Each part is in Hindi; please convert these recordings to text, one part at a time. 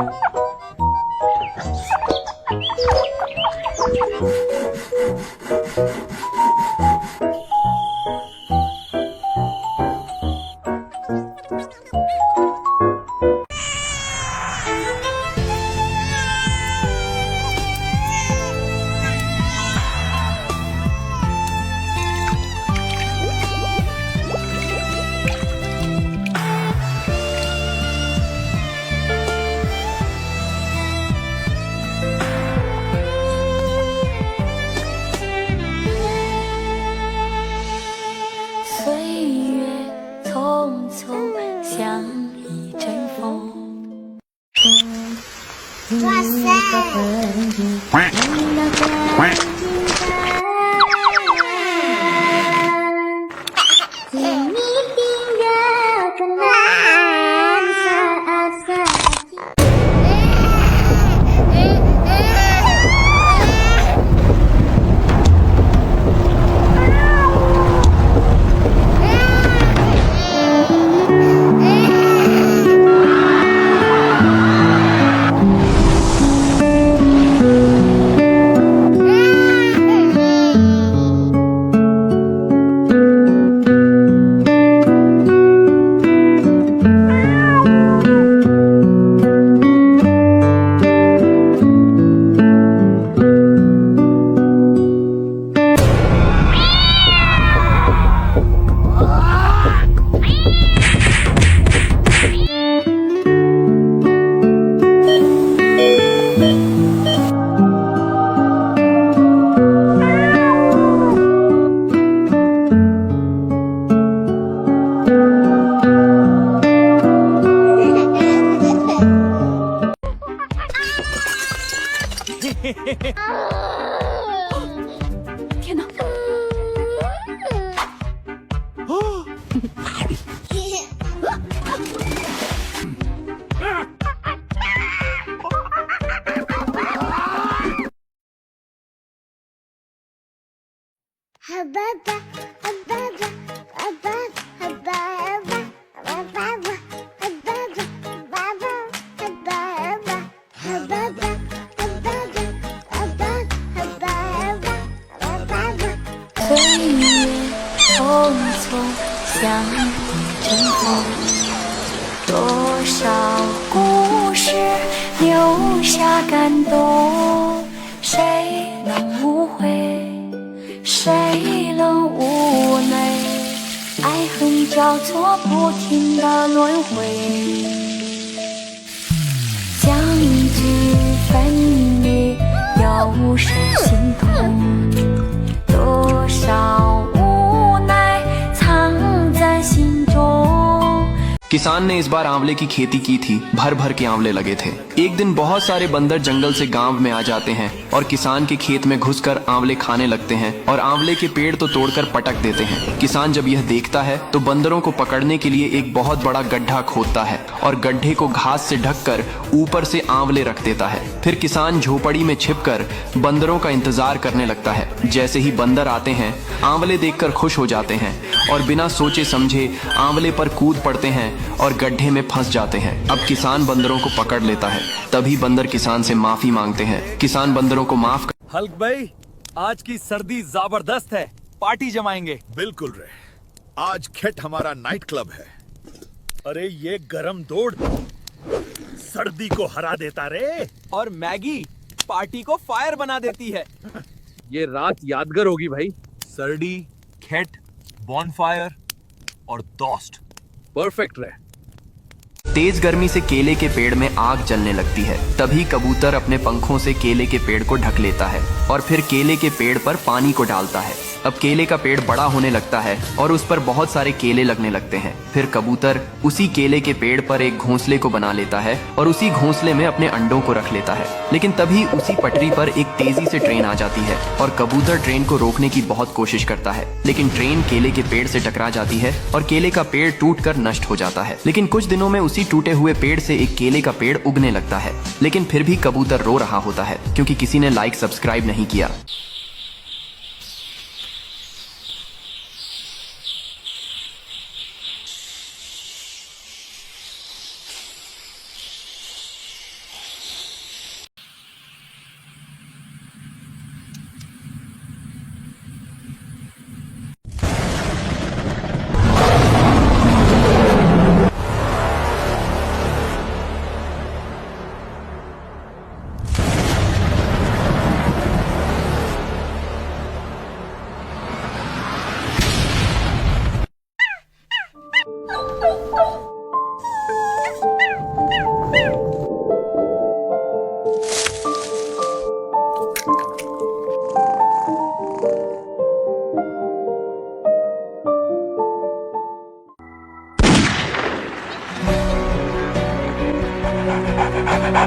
天哪！岁月匆匆，像一阵风，多少故事留下感动，谁能无悔，谁能无奈，爱恨交错，不停的轮回，相聚分离，有时心痛，多少无奈藏在心中。किसान ने इस बार आंवले की खेती की थी। भर भर के आंवले लगे थे। एक दिन बहुत सारे बंदर जंगल से गांव में आ जाते हैं और किसान के खेत में घुसकर आंवले खाने लगते हैं और आंवले के पेड़ तो तोड़कर पटक देते हैं। किसान जब यह देखता है तो बंदरों को पकड़ने के लिए एक बहुत बड़ा गड्ढा खोदता है और गड्ढे को घास से ढककर ऊपर से आंवले रख देता है। फिर किसान झोपड़ी में छिपकर बंदरों का इंतजार करने लगता है। जैसे ही बंदर आते हैं आंवले देखकर खुश हो जाते हैं और बिना सोचे समझे आंवले पर कूद पड़ते हैं और गड्ढे में फंस जाते हैं। अब किसान बंदरों को पकड़ लेता है। तभी बंदर किसान से माफी मांगते हैं। किसान बंदरों को माफ कर। हल्क भाई, आज की सर्दी जबरदस्त है, पार्टी जमाएंगे। बिल्कुल रे, आज खेट हमारा नाइट क्लब है। अरे ये गरम दौड़ सर्दी को हरा देता रे, और मैगी पार्टी को फायर बना देती है। ये रात यादगार होगी भाई। सर्दी, खेट, बॉनफायर और दोस्त, परफेक्ट रहे। तेज गर्मी से केले के पेड़ में आग जलने लगती है। तभी कबूतर अपने पंखों से केले के पेड़ को ढक लेता है और फिर केले के पेड़ पर पानी को डालता है। अब केले का पेड़ बड़ा होने लगता है और उस पर बहुत सारे केले लगने लगते हैं। फिर कबूतर उसी केले के पेड़ पर एक घोंसले को बना लेता है और उसी घोंसले में अपने अंडों को रख लेता है। लेकिन तभी उसी पटरी पर एक तेजी से ट्रेन आ जाती है और कबूतर ट्रेन को रोकने की बहुत कोशिश करता है, लेकिन ट्रेन केले के पेड़ से टकरा जाती है और केले का पेड़ टूटकर नष्ट हो जाता है। लेकिन कुछ दिनों में उसी टूटे हुए पेड़ से एक केले का पेड़ उगने लगता है। लेकिन फिर भी कबूतर रो रहा होता है क्योंकि किसी ने लाइक सब्सक्राइब नहीं किया।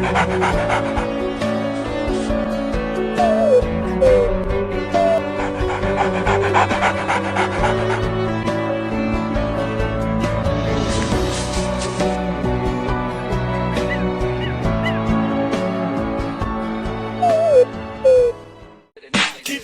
Keep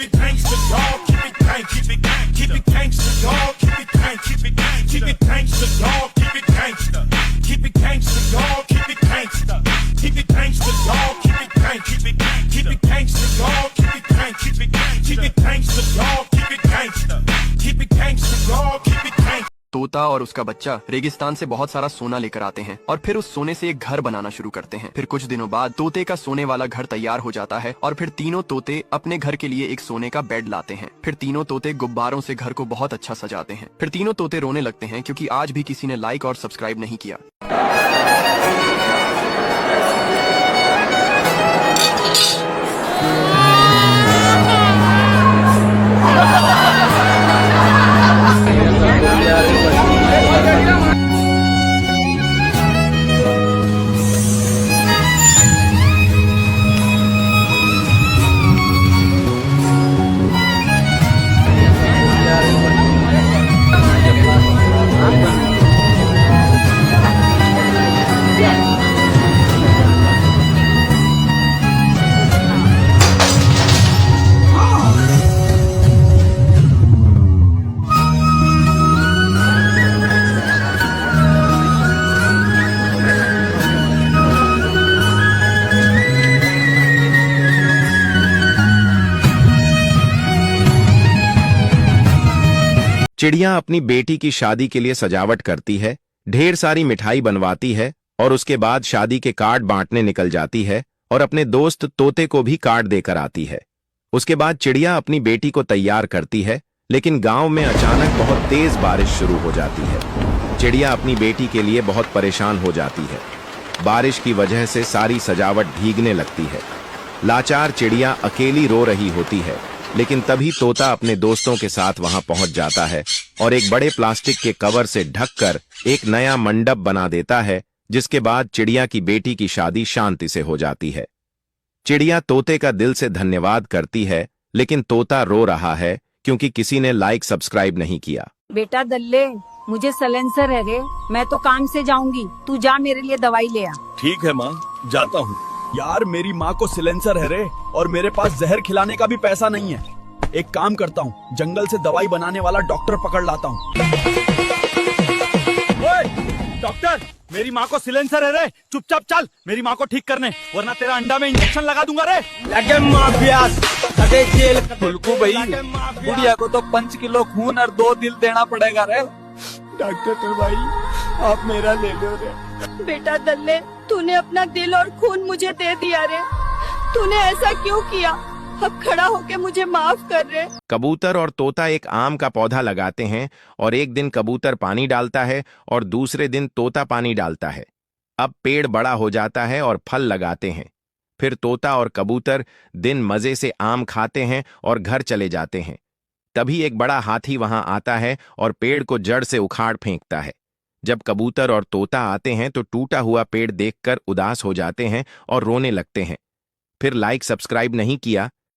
it gangsta, dog. Keep it gang. Keep it gang. Keep it gangsta, dog. Keep it gang. Keep it gang. Keep it gangsta, dog. Keep it gangsta. Keep it gangsta, dog. Keep it gangsta. Keep it gangsta, dog. Keep it gang. Keep it gang. Keep it gangsta, dog. Keep it gang. Keep it gang. Keep it gangsta, dog. Keep it gangsta. Keep it gangsta, dog. Keep it gang. तोता और उसका बच्चा रेगिस्तान से बहुत सारा सोना लेकर आते हैं और फिर उस सोने से एक घर बनाना शुरू करते हैं। फिर कुछ दिनों बाद तोते का सोने वाला घर तैयार हो जाता है और फिर तीनों तोते अपने घर के लिए एक सोने का बेड लाते हैं। फिर तीनों तोते गुब्बारों से घर को बहुत अच्छा सजाते हैं। फिर तीनों तोते रोने लगते हैं क्योंकि आज भी किसी ने लाइक और सब्सक्राइब नहीं किया। चिड़िया अपनी बेटी की शादी के लिए सजावट करती है, ढेर सारी मिठाई बनवाती है और उसके बाद शादी के कार्ड बांटने निकल जाती है और अपने दोस्त तोते को भी कार्ड देकर आती है। उसके बाद चिड़िया अपनी बेटी को तैयार करती है, लेकिन गांव में अचानक बहुत तेज बारिश शुरू हो जाती है। चिड़िया अपनी बेटी के लिए बहुत परेशान हो जाती है। बारिश की वजह से सारी सजावट भीगने लगती है। लाचार चिड़िया अकेली रो रही होती है, लेकिन तभी तोता अपने दोस्तों के साथ वहां पहुंच जाता है और एक बड़े प्लास्टिक के कवर से ढककर एक नया मंडप बना देता है, जिसके बाद चिड़िया की बेटी की शादी शांति से हो जाती है। चिड़िया तोते का दिल से धन्यवाद करती है, लेकिन तोता रो रहा है क्योंकि किसी ने लाइक सब्सक्राइब नहीं किया। बेटा दल्ले, मुझे सलेंसर है रे, मैं तो काम से जाऊंगी, तू जा मेरे लिए दवाई ले आ। ठीक है माँ, जाता हूँ। यार मेरी माँ को सिलेंसर है रे और मेरे पास जहर खिलाने का भी पैसा नहीं है। एक काम करता हूँ, जंगल से दवाई बनाने वाला डॉक्टर पकड़ लाता हूँ। ओए डॉक्टर, मेरी माँ को सिलेंसर है रे, चुपचाप चल मेरी माँ को ठीक करने, वरना तेरा अंडा में इंजेक्शन लगा दूंगा रे। लगे माफियास, लगे जेल। फुलकू भाई, बुढ़िया को तो 5 किलो खून और 2 दिल देना पड़ेगा रे। डॉक्टर भाई, आप मेरा ले लो रे। बेटा दल्ले, तूने अपना दिल और खून मुझे दे दिया रे। तूने ऐसा क्यों किया? अब खड़ा होके मुझे माफ कर रे। कबूतर और तोता एक आम का पौधा लगाते हैं और एक दिन कबूतर पानी डालता है और दूसरे दिन तोता पानी डालता है। अब पेड़ बड़ा हो जाता है और फल लगाते हैं। फिर तोता और कबूतर दिन मजे से आम खाते हैं और घर चले जाते हैं। तभी एक बड़ा हाथी वहां आता है और पेड़ को जड़ से उखाड़ फेंकता है। जब कबूतर और तोता आते हैं तो टूटा हुआ पेड़ देखकर उदास हो जाते हैं और रोने लगते हैं। फिर लाइक सब्सक्राइब नहीं किया